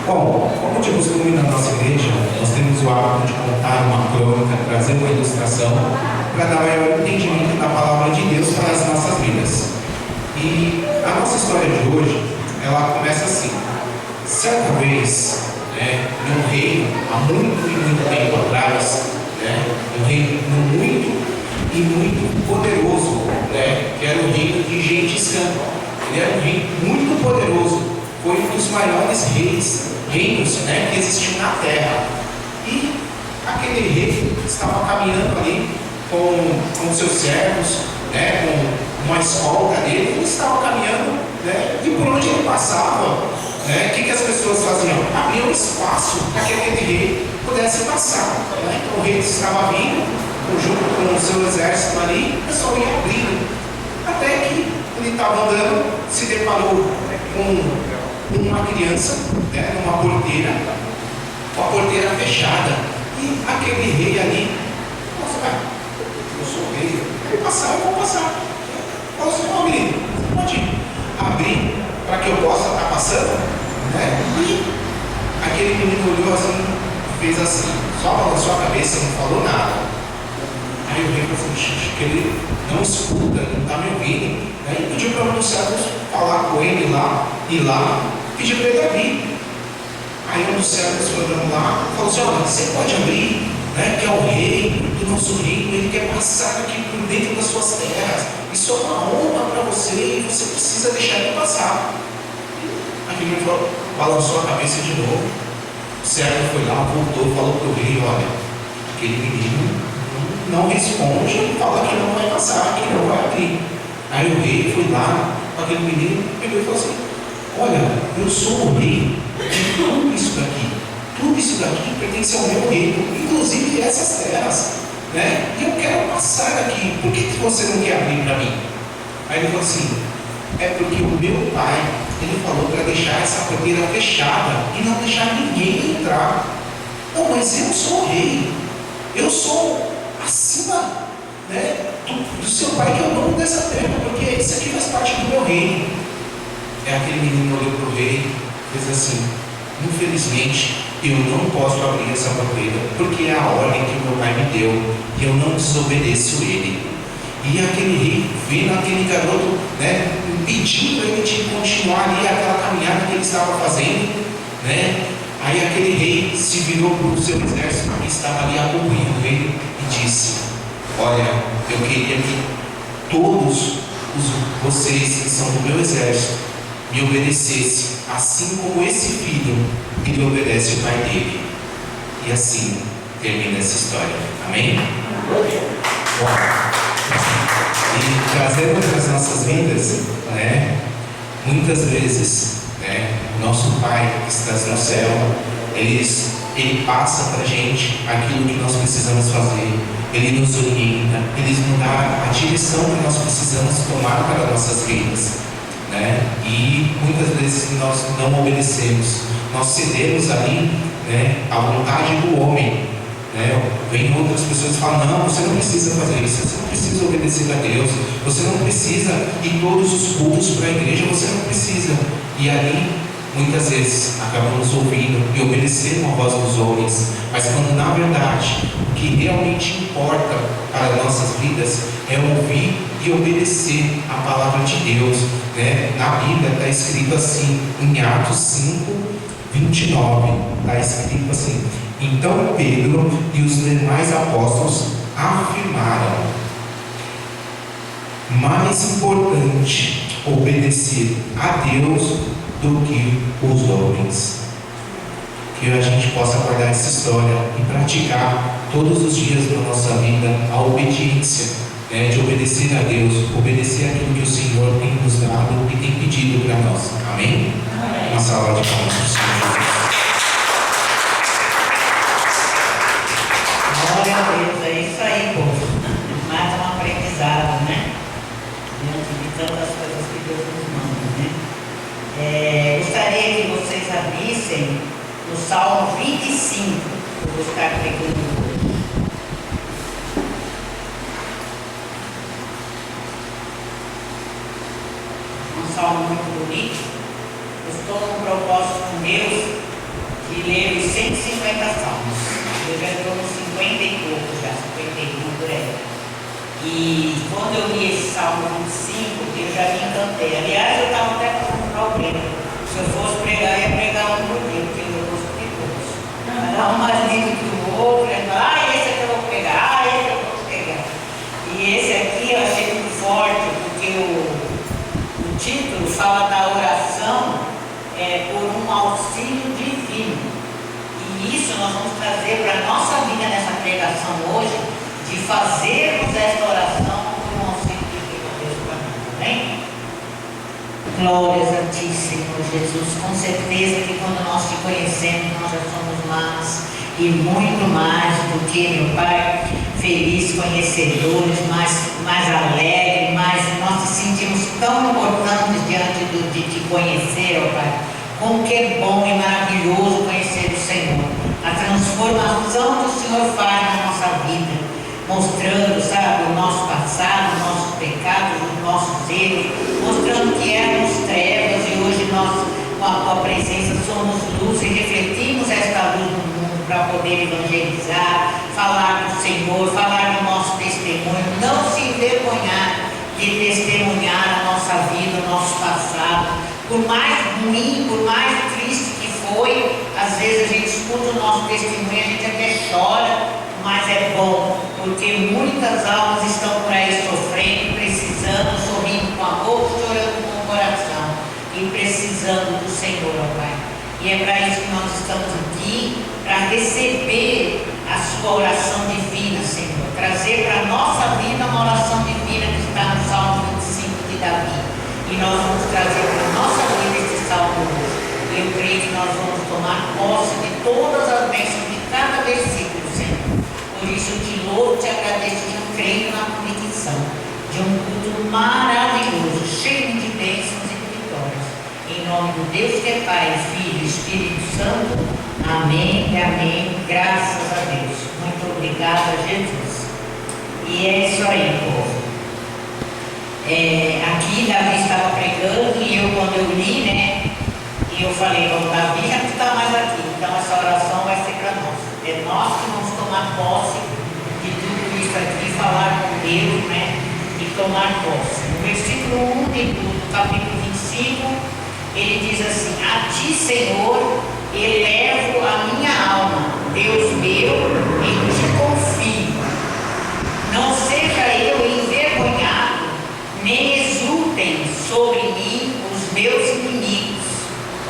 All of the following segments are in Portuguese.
Bom, como de costume na nossa igreja, nós temos o hábito de contar uma crônica, trazer uma ilustração para dar maior entendimento da palavra de Deus para as nossas vidas. E a nossa história de hoje, ela começa assim. Certa vez, num reino, há muito e muito tempo atrás, um reino muito poderoso, que era o reino de Gengis Khan. Ele era um reino muito poderoso, foi um dos maiores reinos que existiam na Terra. E aquele rei estava caminhando ali com seus servos, com uma escolta dele. Ele estava caminhando, e por onde ele passava, o que as pessoas faziam? Abriam espaço para que aquele rei pudesse passar. Então o rei estava vindo, junto com o seu exército ali, o pessoal ia abrindo. Até que ele estava andando, se deparou com uma criança, numa porteira, com a porteira fechada. E aquele rei ali, eu sou o rei, eu vou passar. Falou assim: ô menino, você pode abrir para que eu possa estar passando? E aquele menino olhou assim, fez assim, só balançou a cabeça, não falou nada. Aí o rei falou assim: que ele não escuta, não está me ouvindo. Aí pediu para um dos servos falar com ele lá, ir lá, pediu para ele abrir. Aí um dos servos foi lá, falou assim: olha, você pode abrir, que é o rei do nosso reino, ele quer passar aqui por dentro das suas terras. Isso é uma honra para você e você precisa deixar ele passar. Aquele menino balançou a cabeça de novo. O servo foi lá, voltou, falou para o rei: olha, aquele menino não responde, fala que não vai passar, que não vai abrir. Aí o rei foi lá com aquele menino, pegou e falou assim: olha, eu sou o rei de tudo isso daqui pertence ao meu reino, inclusive essas terras, e eu quero passar aqui, por que você não quer abrir para mim? Aí ele falou assim: é porque o meu pai, ele falou para deixar essa porteira fechada e não deixar ninguém entrar. Não, mas eu sou o rei, eu sou acima do seu pai, que é o dono dessa terra, porque isso aqui faz parte do meu reino. Aquele menino olhou para o rei e fez assim: infelizmente eu não posso abrir essa porteira, porque é a ordem que meu pai me deu e eu não desobedeço ele. E aquele rei, vendo aquele garoto, pedindo ele de continuar ali aquela caminhada que ele estava fazendo, aí aquele rei se virou para o seu exército que estava ali acompanhando ele e disse: olha, eu queria que todos vocês que são do meu exército me obedecessem, assim como esse filho ele obedece o pai dele. E assim termina essa história. Amém? Bom, e trazendo para as nossas vidas, muitas vezes, o nosso Pai que está no céu, Ele passa para a gente aquilo que nós precisamos fazer, Ele nos orienta, Ele nos dá a direção que nós precisamos tomar para nossas vidas, e muitas vezes nós não obedecemos, nós cedemos ali, à vontade do homem. Vem outras pessoas e falam: não, você não precisa fazer isso, você não precisa obedecer a Deus, você não precisa ir todos os cultos para a igreja, você não precisa. E ali, muitas vezes, acabamos ouvindo e obedecendo a voz dos homens, mas quando na verdade o que realmente importa para as nossas vidas é ouvir e obedecer a palavra de Deus. Na Bíblia está escrito assim, em Atos 5, 29, está escrito assim: então Pedro e os demais apóstolos afirmaram: mais importante obedecer a Deus do que os homens. Que a gente possa guardar essa história e praticar todos os dias da nossa vida a obediência, de obedecer a Deus, obedecer aquilo que o Senhor tem nos dado e tem pedido para nós. Amém? Uma salva de palmas para o Senhor Jesus. Glória a Deus, é isso aí, povo. Mais um aprendizado, diante de tantas coisas que Deus nos manda, gostaria que vocês abrissem no Salmo 25. Eu vou estar pegando. Um salmo muito bonito. Eu estou num propósito com Deus ler os 150 salmos. Eu já estou nos 50 e pouco, já 51 por aí. E quando eu li esse Salmo 25, eu já me encantei. Aliás, eu estava até com um problema. Se eu fosse pregar, eu ia pregar um por dia, porque eu gosto de todos. Mas um mais lindo que o outro, esse aqui eu vou pegar, esse eu vou pegar. E esse aqui eu achei muito forte, porque o título fala da oração por um auxílio divino. E isso nós vamos trazer para a nossa vida nessa pregação hoje, de fazermos esta oração por um auxílio divino de Deus para nós. Amém? Glórias a Ti, Senhor Jesus. Com certeza que quando nós Te conhecemos, nós já somos mais e muito mais do que, meu Pai, felizes conhecedores, mais alegres, nós nos sentimos tão importantes diante de Te conhecer, ó Pai. Como que é bom e maravilhoso conhecer o Senhor. A transformação que o Senhor faz na nossa vida, mostrando, sabe, o nosso passado, os nossos pecados, os nossos erros, mostrando que éramos trevas e hoje nós, com a Tua presença, somos luz e refletimos esta luz no mundo para poder evangelizar, falar do Senhor, falar do nosso testemunho, não se envergonhar de testemunhar a nossa vida, o nosso passado. Por mais ruim, por mais triste que foi, às vezes a gente escuta o nosso testemunho, a gente até chora, mas é bom, porque muitas almas estão por aí sofrendo, precisando, sorrindo com a boca, chorando com o coração, e precisando do Senhor, ó Pai. E é para isso que nós estamos aqui, para receber a Sua oração divina, Senhor, trazer para a nossa vida uma oração divina que está no Salmo 25 de Davi. E nós vamos trazer para a nossa vida este salmo hoje. Eu creio que nós vamos tomar posse de todas as bênçãos de cada versículo, Senhor. Por isso eu te louvo, te agradeço, eu creio na convicção de um culto maravilhoso, cheio de bênçãos e de vitórias. Em nome do Deus que é Pai, Filho e Espírito Santo. Amém e amém. Graças a Deus. Muito obrigada, Jesus. E é isso aí, povo. Aqui Davi estava pregando e eu, quando eu li, né, e eu falei, bom, Davi já não está mais aqui, então essa oração vai ser para nós. É nós que vamos tomar posse de tudo isso aqui, falar com Deus, né, e tomar posse. No versículo 1 do capítulo 25, ele diz assim: a Ti, Senhor, elevo a minha alma, Deus meu, em Ti confio. Não seja eu envergonhado, nem exultem sobre mim os meus inimigos.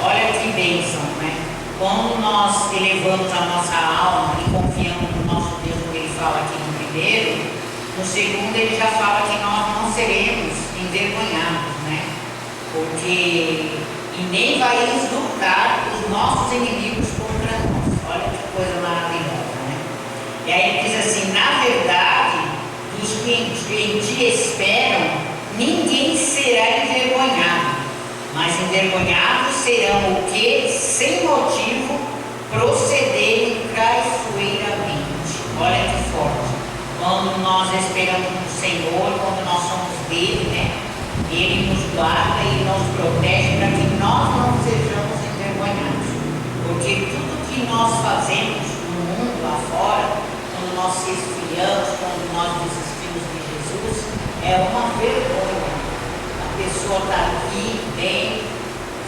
Olha que bênção, né? Quando nós elevamos a nossa alma e confiamos no nosso Deus, como ele fala aqui no primeiro, no segundo ele já fala que nós não seremos envergonhados, né? Porque e nem vai exultar os nossos inimigos contra nós. Olha que coisa maravilhosa, né? E aí ele diz assim: na verdade, dos que em Ti esperam, ninguém será envergonhado, mas envergonhados serão o que, sem motivo, procederem traiçoeiramente. Olha que forte. Quando nós esperamos no Senhor, quando nós somos dele, né? Ele nos guarda e nos protege para que nós não sejamos envergonhados. Porque tudo que nós fazemos no mundo lá fora, quando nós se esfriamos, quando nós desistimos de Jesus, é uma vergonha. A pessoa está aqui bem,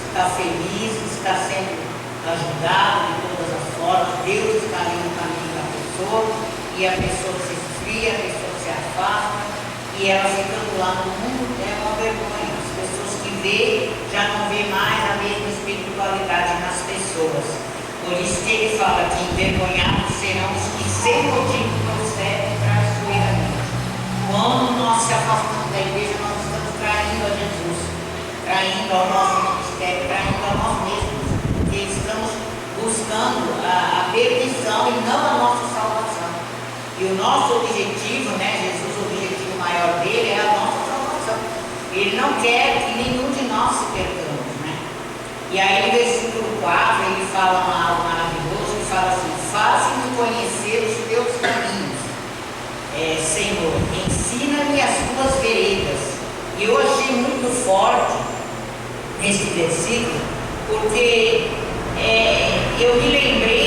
está feliz, está sendo ajudada de todas as formas, Deus está ali no caminho da pessoa, e a pessoa se esfria, a pessoa se afasta, e ela ficando lá no mundo é uma vergonha. As pessoas que vê já não vê mais a mesma espiritualidade nas pessoas. Por isso que ele fala que envergonhados serão os que sem motivo procedem traiçoeiramente. Quando nós se afastamos da igreja, nós estamos traindo a Jesus, traindo ao nosso ministério, traindo a nós mesmos, porque estamos buscando a perdição e não a nossa salvação. E o nosso objetivo, né, Jesus, o objetivo maior dele é a nossa salvação. Ele não quer que nenhum de nós se perdamos, né? E aí no versículo 4 ele fala algo maravilhoso, ele fala assim: faze-me conhecer os teus caminhos. Senhor, ensina-me as tuas veredas. E eu achei muito forte esse versículo, porque eu me lembrei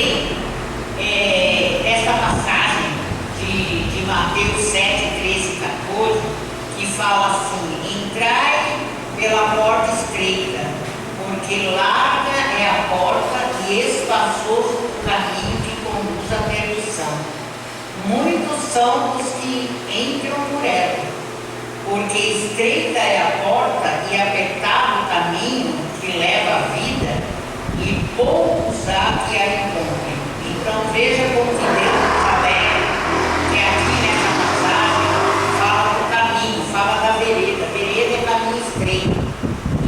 porque larga é a porta e espaçoso o caminho que conduz à perdição. Muitos são os que entram por ela, porque estreita é a porta e apertado o caminho que leva à vida, e poucos há que a encontrem. Então veja como que Deus nos alerta, que aqui nessa passagem fala do caminho, fala da vereda. Vereda é caminho estreito.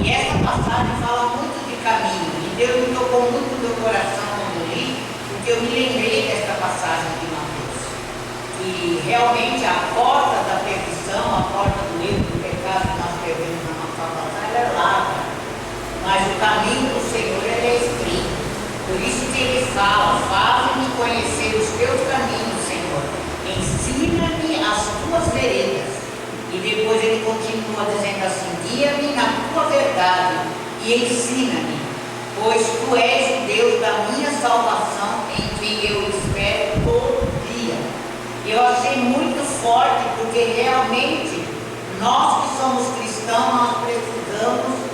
E essa passagem fala muito de caminho. E Deus me tocou muito no meu coração quando eu li, porque eu me lembrei desta passagem de Mateus. E realmente a porta da perdição, a porta do erro, do pecado que nós perdemos na nossa passagem, ela é larga. Mas o caminho do Senhor é estreito. Por isso que ele fala: faz-me conhecer os teus caminhos, Senhor. Ensina-me as tuas veredas. E depois ele continua dizendo assim: guia-me na tua verdade e ensina-me, pois tu és o Deus da minha salvação, em quem eu espero todo dia. Eu achei muito forte, porque realmente nós que somos cristãos, nós precisamos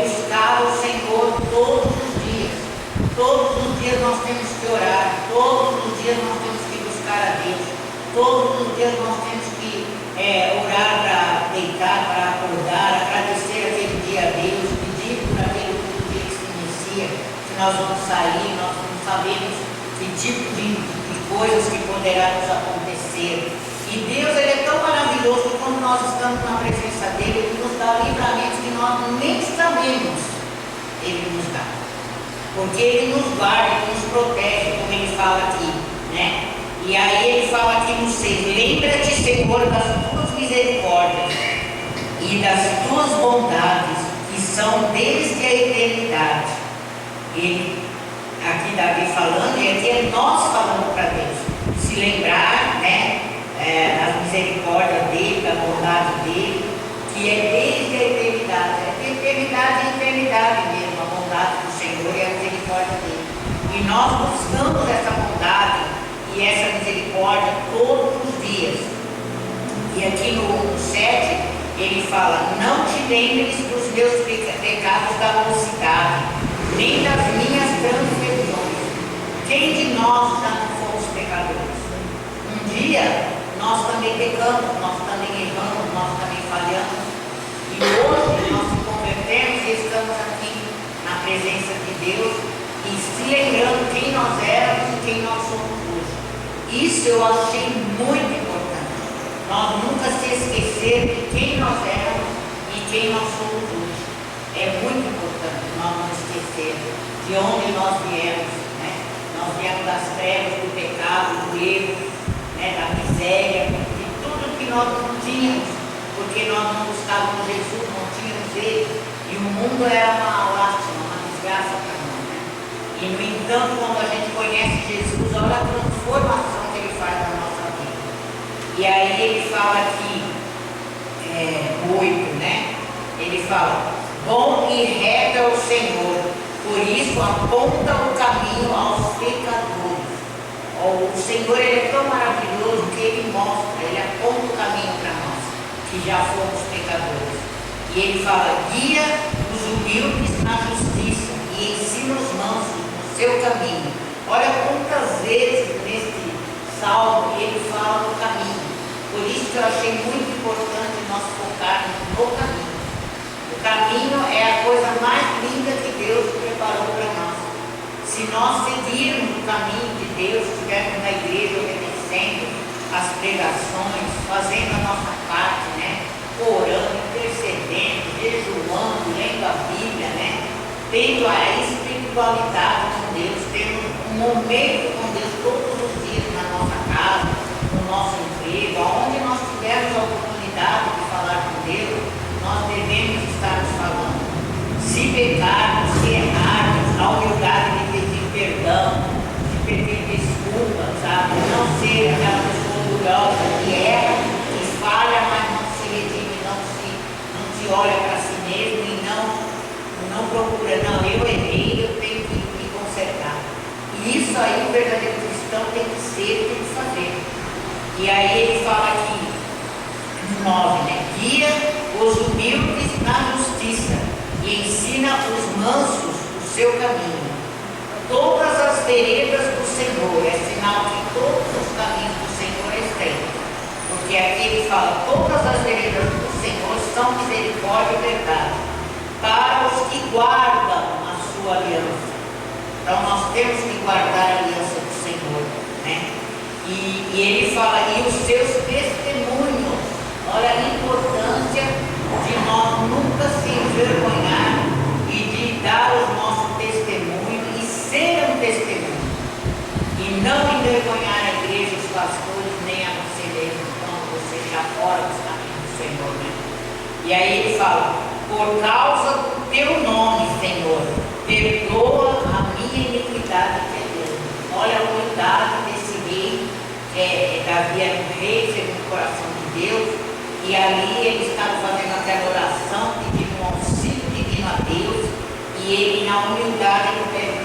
buscar o Senhor todos os dias. Todos os dias nós temos que orar, todos os dias nós temos que buscar a Deus, todos os dias nós temos que orar para deitar, para acordar, agradecer aquele dia a Deus, pedir por aquele dia que se inicia, que nós vamos sair, nós não sabemos que tipo de coisas que poderá nos acontecer. E Deus, ele é tão maravilhoso que quando nós estamos na presença dele, ele nos dá livramentos que nós nem sabemos, ele nos dá. Porque ele nos guarda, ele nos protege, como ele fala aqui, né? E aí ele fala aqui no 6: lembra-te, Senhor, das tuas misericórdias e das tuas bondades, que são desde a eternidade. Ele, aqui Davi falando, e aqui é nós falando para Deus. Se lembrar, né, das misericórdias dele, da bondade dele, que é desde a eternidade. É de eternidade em eternidade mesmo, a bondade do Senhor e a misericórdia dele. E nós buscamos essa bondade e essa misericórdia todos os dias. E aqui no 7 ele fala: não te lembres dos meus pecados da mocidade, nem das minhas transgressões. Quem de nós já não fomos pecadores? Um dia nós também pecamos, nós também erramos, nós também falhamos. E hoje nós nos convertemos e estamos aqui na presença de Deus e se lembrando quem nós éramos e quem nós somos hoje. Isso eu achei muito importante. Nós nunca se esquecer de quem nós éramos e quem nós somos hoje. É muito importante nós não esquecer de onde nós viemos, né? Nós viemos das trevas, do pecado, do erro, né? Da miséria, de tudo que nós não tínhamos, porque nós não buscávamos Jesus, não tínhamos Ele, e o mundo era uma lástima, uma desgraça para nós, né? E no entanto, quando a gente conhece Jesus, olha a transformação que Ele faz na nossa vida. E aí ele fala aqui, 8, né? Ele fala: bom e reto é o Senhor, por isso aponta o caminho aos pecadores. O Senhor, ele é tão maravilhoso que ele mostra, ele aponta o caminho para nós, que já fomos pecadores. E ele fala: guia os humildes na justiça e ensina os mansos no seu caminho. Olha quantas vezes nesse salmo ele fala do caminho. Por isso que eu achei muito importante nós focarmos no caminho. O caminho é a coisa mais linda que Deus preparou para nós. Se nós seguirmos o caminho de Deus, estivermos na igreja obedecendo as pregações, fazendo a nossa parte, né? Orando, intercedendo, jejuando, lendo a Bíblia, né? Tendo a espiritualidade com Deus, tendo um momento com Deus todos os dias na nossa casa, no nosso emprego, aonde nós tivermos a oportunidade de falar com Deus, nós devemos estar nos falando. Se pecarmos, se errarmos, a humildade de pedir perdão, de pedir desculpas, sabe? Não ser aquela pessoa orgulhosa que erra, que falha, mas não se redime, não se olha para si mesmo e não procura, não, eu errei, eu tenho que me consertar. E isso aí o verdadeiro cristão tem que ser, tem que fazer. E aí ele fala aqui, no 9, né? Guia os humildes na justiça e ensina os mansos o seu caminho. Todas as veredas do Senhor, é sinal que todos os caminhos do Senhor é estreito. Porque aqui ele fala, todas as veredas do Senhor são misericórdia e verdade, para os que guardam a sua aliança. Então nós temos que guardar a aliança do Senhor, né? E ele fala, e os seus testemunhos. Olha a importância de nós nunca se envergonhar e de dar o nosso testemunho e ser um testemunho. E não envergonhar a igreja, os pastores, nem a você mesmo, quando você está fora dos caminhos do Senhor, né? E aí ele fala, por causa do teu nome, Senhor, perdoa a minha iniquidade que é grande. Olha a humildade desse rei, Davi era um rei segundo o coração de Deus, e ali ele estava fazendo aquela oração, pedindo um auxílio divino a Deus, e ele na humildade ele pede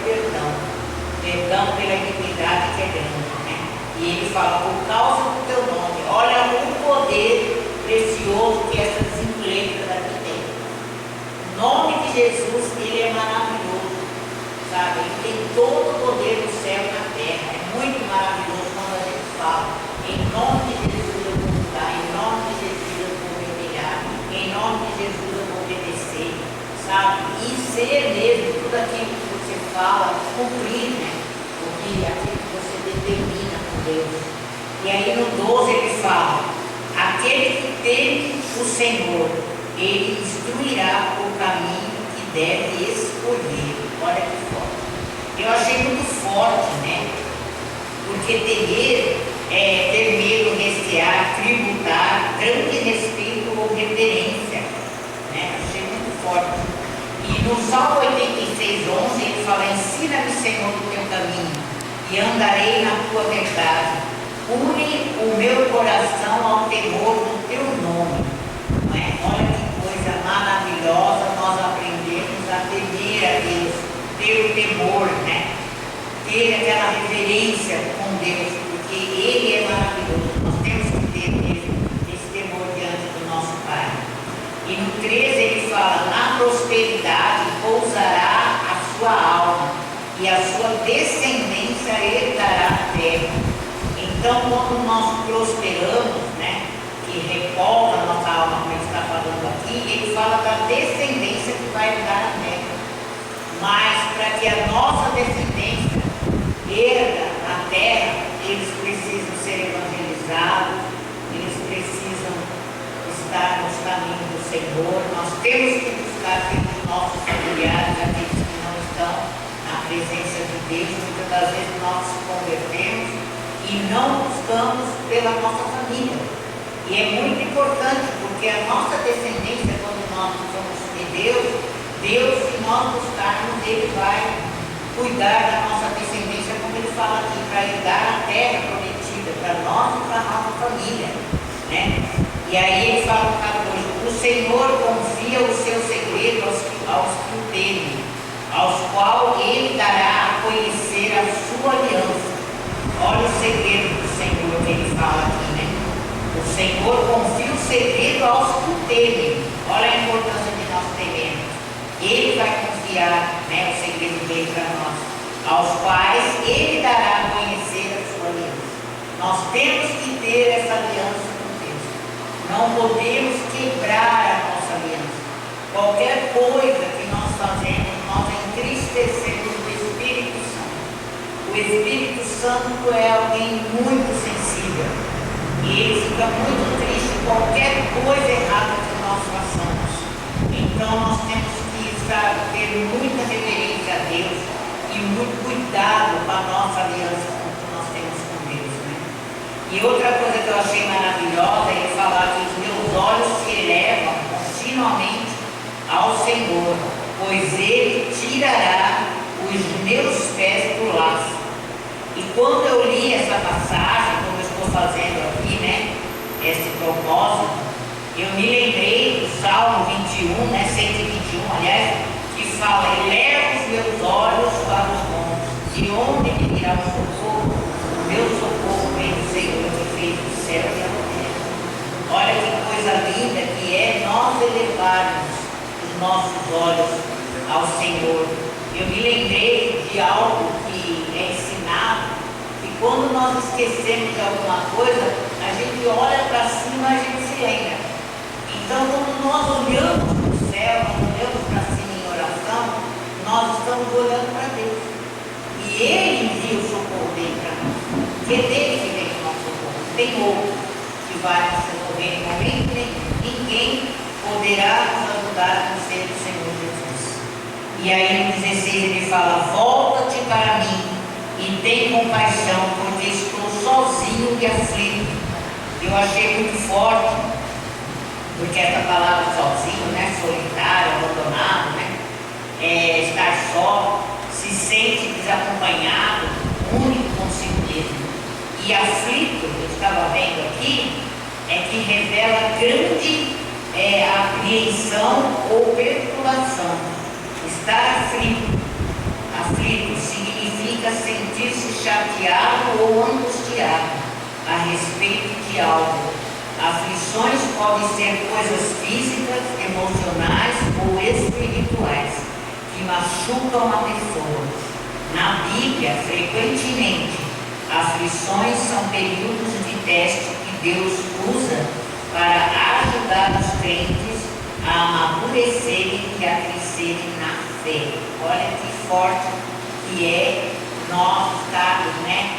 perdão pela iniquidade que é grande, né? E ele fala, por causa do teu nome, olha o poder precioso que essa desemprega daqui tem. O nome de Jesus, ele é maravilhoso, sabe? Ele tem todo o poder do céu e na terra. É muito maravilhoso quando a gente fala, em nome de Jesus eu vou mudar, em nome de Jesus eu vou me humilhar, em nome de Jesus eu vou obedecer, sabe? E ser mesmo tudo aquilo que você fala, cumprir, né? Aquilo que você determina com Deus. E aí no 12 ele fala, aquele que teme o Senhor, ele instruirá o caminho que deve escolher. Olha que forte. Eu achei muito forte, né? Porque temer é ter medo, recear, tributar, grande respeito ou reverência, né? Achei muito forte. E no Salmo 86, 11, ele fala, ensina-me, Senhor, o teu caminho, e andarei na tua verdade. Une o meu coração ao temor do teu nome. Não é? Olha que coisa maravilhosa nós aprendemos a temer a Deus, ter o temor, né? Ter aquela reverência com Deus, porque Ele é maravilhoso. Nós temos que ter mesmo esse temor diante do nosso Pai. E no 13 ele fala, na prosperidade pousará a sua alma, e a sua descendência herdará a terra. Então, quando nós prosperamos, né, que repousa a nossa alma, como ele está falando aqui, ele fala da descendência que vai herdar a terra. Mas, para que a nossa descendência herda a terra, eles precisam ser evangelizados, eles precisam estar nos caminhos do Senhor. Nós temos que buscar aqueles nossos familiares, aqueles que não estão na presença de Deus. Muitas das vezes nós nos convertemos e não buscamos pela nossa família. E é muito importante, porque a nossa descendência, quando nós somos de Deus, se nós buscarmos, Ele vai cuidar da nossa descendência, como Ele fala aqui, para herdar a terra prometida para nós e para a nossa família, né? E aí ele fala no 14, o Senhor confia o seu segredo aos que o temem, aos quais Ele dará a conhecer a sua aliança. Olha o segredo do Senhor que ele fala aqui, né? O Senhor confia o segredo aos que o temem. Olha a importância de nós temermos. Ele vai confiar, né, o segredo dele para nós, aos quais Ele dará a conhecer a sua aliança. Nós temos que ter essa aliança com Deus. Não podemos quebrar a nossa aliança. Qualquer coisa que nós fazemos, nós entristecemos o Espírito Santo. O Espírito Santo é alguém muito sensível. E ele fica muito triste com qualquer coisa errada que nós façamos. Então nós temos que ter muita reverência a Deus e muito cuidado com a nossa aliança que nós temos com Deus, né? E outra coisa que eu achei maravilhosa é ele falar que os meus olhos se elevam continuamente ao Senhor, pois Ele tirará os meus pés do laço. E quando eu li essa passagem, como eu estou fazendo aqui, né, esse propósito, eu me lembrei do Salmo 21, né, 121, aliás, que fala, eleva os meus olhos para os montes, de onde me virá o socorro? O meu socorro vem do Senhor que fez o céu e a terra. Olha que coisa linda que é nós elevarmos os nossos olhos ao Senhor. Eu me lembrei de algo que é ensinado, que quando nós esquecemos de alguma coisa, a gente olha para cima e a gente se lembra. Então, quando nós olhamos para o céu, nós olhamos para cima em oração, nós estamos olhando para Deus. E Ele envia o socorro dele para nós. Porque é dele que vem o nosso socorro. Tem outro que vai nos socorrer em momento nenhum. Ninguém poderá nos ajudar a não ser o Senhor Jesus. E aí no 16 ele fala: volta-te para mim e tem compaixão, porque estou sozinho e aflito. Eu achei muito forte, porque essa palavra sozinho, né, solitário, abandonado, né, estar só, se sente desacompanhado, único consigo mesmo. E aflito, eu estava vendo aqui, é que revela grande apreensão ou perturbação. Estar aflito significa sentir-se chateado ou angustiado a respeito de algo. Aflições podem ser coisas físicas, emocionais ou espirituais que machucam a pessoa. Na Bíblia, frequentemente, aflições são períodos de teste que Deus usa para ajudar os crentes a amadurecerem e a crescerem na fé. Olha que forte que é nós estarmos, né,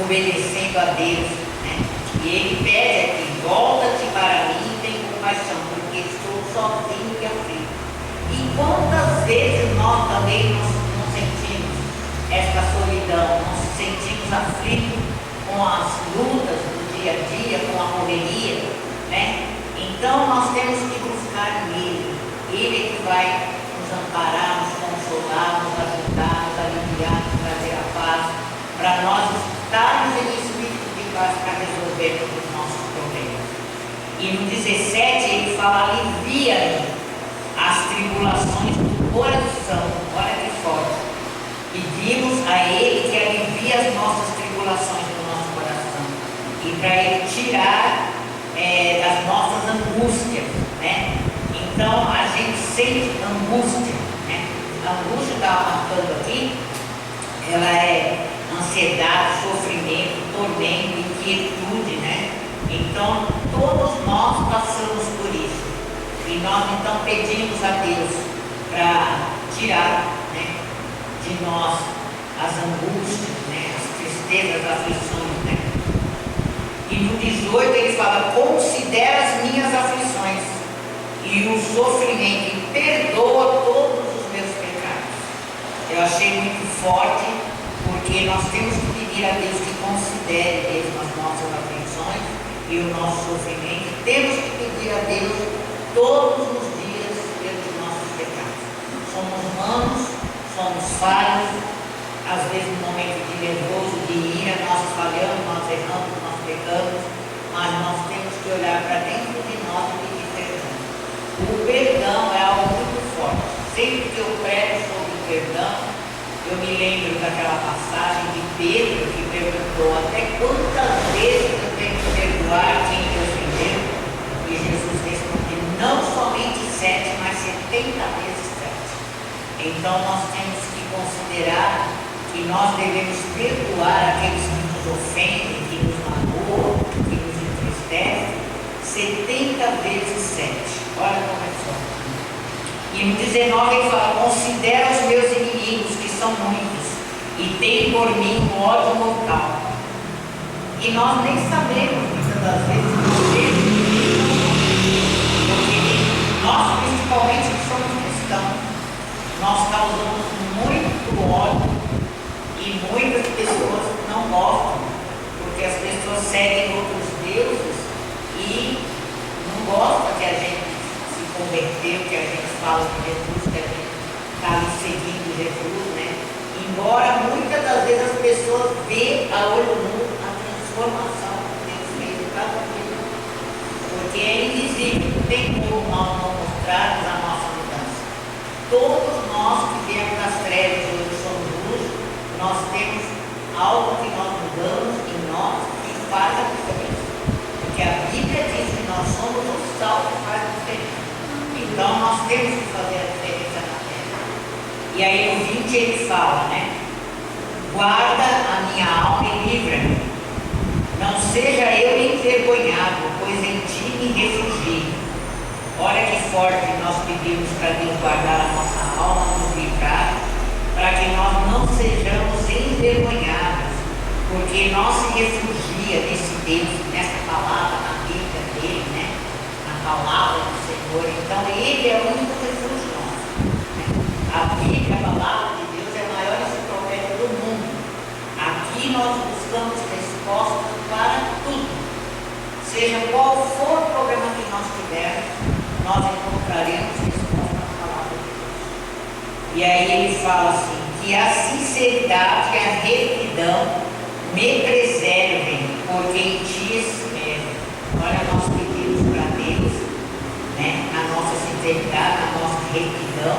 obedecendo a Deus, né? E Ele pede aqui: volta-te para mim e tem compaixão, porque estou sozinho e aflito. E quantas vezes nós também não sentimos esta solidão, não nos sentimos aflitos com as lutas do dia a dia, com a correria, né? Então nós temos que buscar nele. Ele é que vai nos amparar, nos consolar, nos ajudar, nos aliviar, nos trazer a paz, para nós estarmos em espírito de paz para resolver os nossos problemas. E no 17 ele fala: alivia-me as tribulações do coração. Olha que forte. Pedimos a Ele que alivie as nossas tribulações do nosso coração e para Ele tirar das nossas angústias, né? Então a gente sente angústia, né? A angústia que estava marcando aqui, ela é ansiedade, sofrimento, tormento, inquietude, né? Então todos nós passamos por isso e nós então pedimos a Deus para tirar, né, de nós as angústias, né, as tristezas, as aflições, né? E no 18 ele fala: considera as minhas aflições e o sofrimento e perdoa todos os meus pecados. Eu achei muito forte, porque nós temos que pedir a Deus que considere mesmo as nossas aflições e o nosso sofrimento. Temos que pedir a Deus todos os dias pelos nossos pecados. Somos humanos, somos falhos, às vezes no momento de nervoso, de ira, nós falhamos, nós erramos, nós pecamos, mas nós temos que olhar para dentro de nós e pedir perdão. O perdão é algo muito forte. Sempre que eu prego sobre o perdão, eu me lembro daquela passagem de Pedro que perguntou: até quantas vezes eu tenho que perdoar quem me ofendeu? E Jesus respondeu: não somente 7, mas 70 vezes 7. Então nós temos que considerar que nós devemos perdoar aqueles que nos ofendem, que nos magoam, que nos entristecem, 70 vezes 7. Olha como é forte. E no 19 ele fala: considera os meus inimigos, que são muitos, e tem por mim um ódio mortal. E nós nem sabemos muitas das vezes porque nós, principalmente que somos cristãos, nós causamos muito ódio e muitas pessoas não gostam, porque as pessoas seguem outros deuses e não gostam que a gente se converteu, que a gente fala de Jesus, que a gente está ali seguindo Jesus, né? Embora muitas das vezes as pessoas vejam a olho nu a transformação que Deus fez em cada vida, porque é invisível, não tem como nós não mostrarmos a nossa mudança. Todos nós que viemos das trevas e hoje somos luz, nós temos algo que nós mudamos em nós que faz a diferença. Porque a Bíblia diz que nós somos o sal que faz a diferença. Então nós temos que fazer a diferença na terra. E aí no 20 ele fala, né? Guarda a minha alma e livra-me. Não seja eu envergonhado, pois em ti me refugio. Olha que forte nós pedimos para Deus guardar a nossa alma, nos livrar, para que nós não sejamos envergonhados, porque nós se refugia nesse Deus, nessa palavra, na Bíblia dele, né? Na palavra do Senhor. Então ele é o único refúgio nosso, né? A Bíblia, a palavra de Deus, é a maior enciclopédia do mundo. Aqui nós buscamos respostas para tudo. Seja qual for o problema que nós tivermos, nós encontraremos resposta na palavra de Deus. E aí ele fala assim, que a sinceridade e a retidão me preservem, porque em ti espero. Olha, nós pedimos para Deus, né, na nossa sinceridade, na nossa retidão,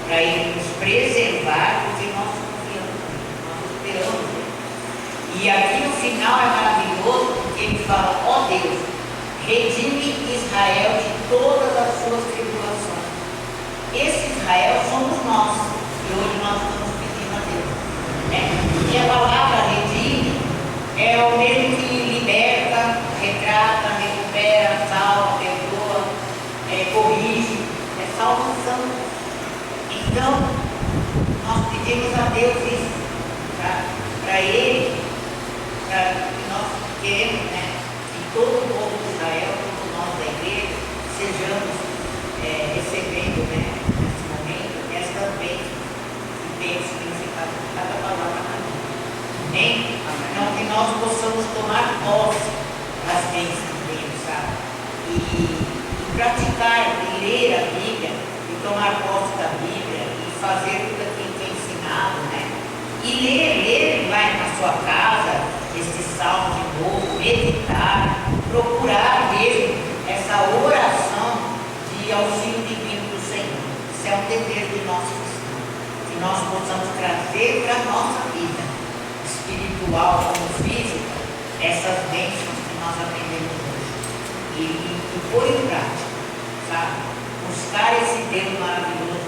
para Ele nos preservar, porque nós confiamos nele, nós esperamos nele. E aqui no final é maravilhoso, porque ele fala, ó Deus, redime Israel de todas as suas tribulações. Esse Israel somos nós, e hoje nós estamos pedindo a Deus, né? E a palavra redime é o mesmo que liberta, retrata, recupera, salva, perdoa, corrige, é salvação. Então, nós pedimos a Deus isso, tá? Para Ele, que nós queremos, né? Que todo o povo de Israel, todos nós da igreja, sejamos recebendo, né, nesse momento, estas bênçãos que tem o significado de cada palavra na Bíblia. Amém? Então, que nós possamos tomar posse das bênçãos dele, sabe? E praticar, e ler a Bíblia, e tomar posse da Bíblia, e fazer tudo aquilo que é ensinado, né? E ler lá na sua casa, esse salmo de novo, meditar, procurar mesmo essa oração de auxílio divino do Senhor. Isso é um dever de nosso cristão, que nós possamos trazer para a nossa vida, espiritual como física, essas bênçãos que nós aprendemos hoje. E pôr em prática, sabe? Buscar esse Deus maravilhoso